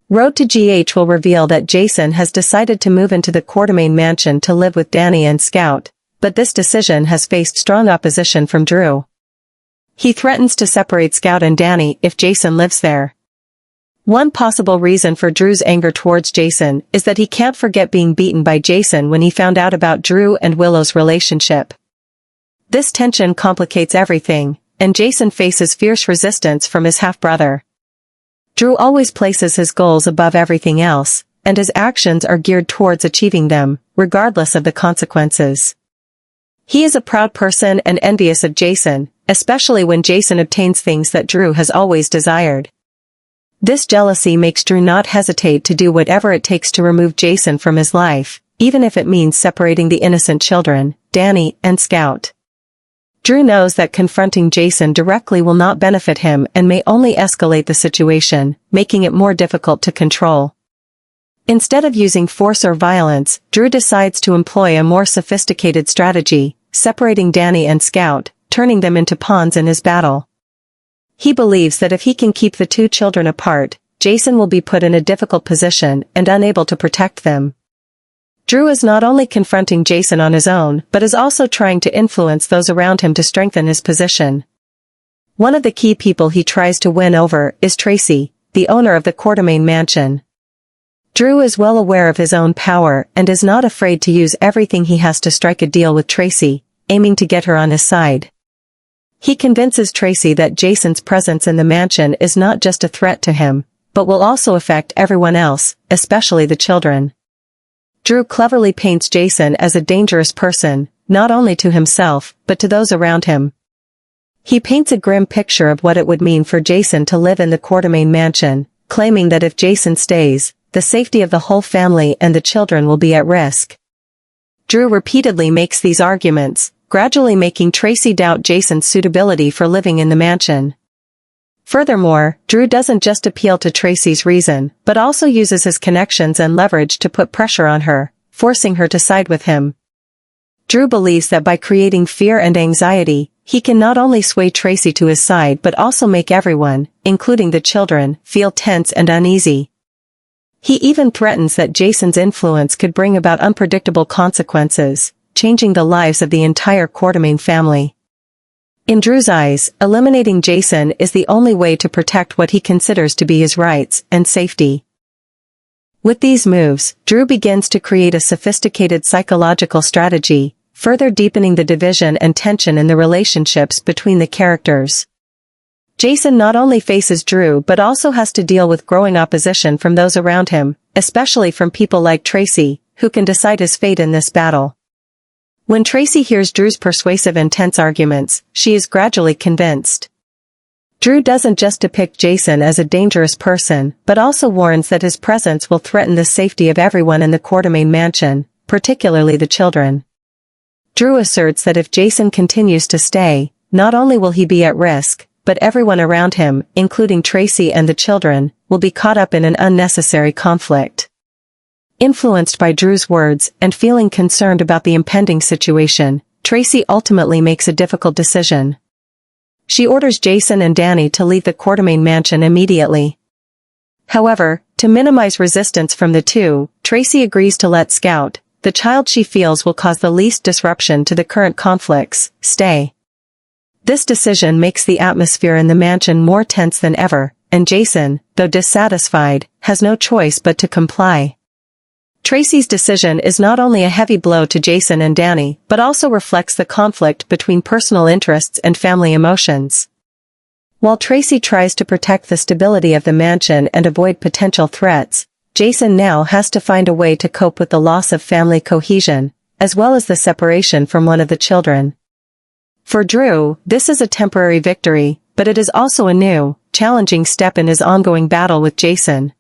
Road to GH will reveal that Jason has decided to move into the Quartermain mansion to live with Danny and Scout, but this decision has faced strong opposition from Drew. He threatens to separate Scout and Danny if Jason lives there. One possible reason for Drew's anger towards Jason is that he can't forget being beaten by Jason when he found out about Drew and Willow's relationship. This tension complicates everything, and Jason faces fierce resistance from his half-brother. Drew always places his goals above everything else, and his actions are geared towards achieving them, regardless of the consequences. He is a proud person and envious of Jason, especially when Jason obtains things that Drew has always desired. This jealousy makes Drew not hesitate to do whatever it takes to remove Jason from his life, even if it means separating the innocent children, Danny and Scout. Drew knows that confronting Jason directly will not benefit him and may only escalate the situation, making it more difficult to control. Instead of using force or violence, Drew decides to employ a more sophisticated strategy, separating Danny and Scout, turning them into pawns in his battle. He believes that if he can keep the two children apart, Jason will be put in a difficult position and unable to protect them. Drew is not only confronting Jason on his own, but is also trying to influence those around him to strengthen his position. One of the key people he tries to win over is Tracy, the owner of the Quartermain mansion. Drew is well aware of his own power and is not afraid to use everything he has to strike a deal with Tracy, aiming to get her on his side. He convinces Tracy that Jason's presence in the mansion is not just a threat to him, but will also affect everyone else, especially the children. Drew cleverly paints Jason as a dangerous person, not only to himself, but to those around him. He paints a grim picture of what it would mean for Jason to live in the Quartermain mansion, claiming that if Jason stays, the safety of the whole family and the children will be at risk. Drew repeatedly makes these arguments, gradually making Tracy doubt Jason's suitability for living in the mansion. Furthermore, Drew doesn't just appeal to Tracy's reason, but also uses his connections and leverage to put pressure on her, forcing her to side with him. Drew believes that by creating fear and anxiety, he can not only sway Tracy to his side but also make everyone, including the children, feel tense and uneasy. He even threatens that Jason's influence could bring about unpredictable consequences, changing the lives of the entire Quartermain family. In Drew's eyes, eliminating Jason is the only way to protect what he considers to be his rights and safety. With these moves, Drew begins to create a sophisticated psychological strategy, further deepening the division and tension in the relationships between the characters. Jason not only faces Drew but also has to deal with growing opposition from those around him, especially from people like Tracy, who can decide his fate in this battle. When Tracy hears Drew's persuasive and tense arguments, she is gradually convinced. Drew doesn't just depict Jason as a dangerous person, but also warns that his presence will threaten the safety of everyone in the Quartermain mansion, particularly the children. Drew asserts that if Jason continues to stay, not only will he be at risk, but everyone around him, including Tracy and the children, will be caught up in an unnecessary conflict. Influenced by Drew's words and feeling concerned about the impending situation, Tracy ultimately makes a difficult decision. She orders Jason and Danny to leave the Quartermain mansion immediately. However, to minimize resistance from the two, Tracy agrees to let Scout, the child she feels will cause the least disruption to the current conflicts, stay. This decision makes the atmosphere in the mansion more tense than ever, and Jason, though dissatisfied, has no choice but to comply. Tracy's decision is not only a heavy blow to Jason and Danny, but also reflects the conflict between personal interests and family emotions. While Tracy tries to protect the stability of the mansion and avoid potential threats, Jason now has to find a way to cope with the loss of family cohesion, as well as the separation from one of the children. For Drew, this is a temporary victory, but it is also a new, challenging step in his ongoing battle with Jason,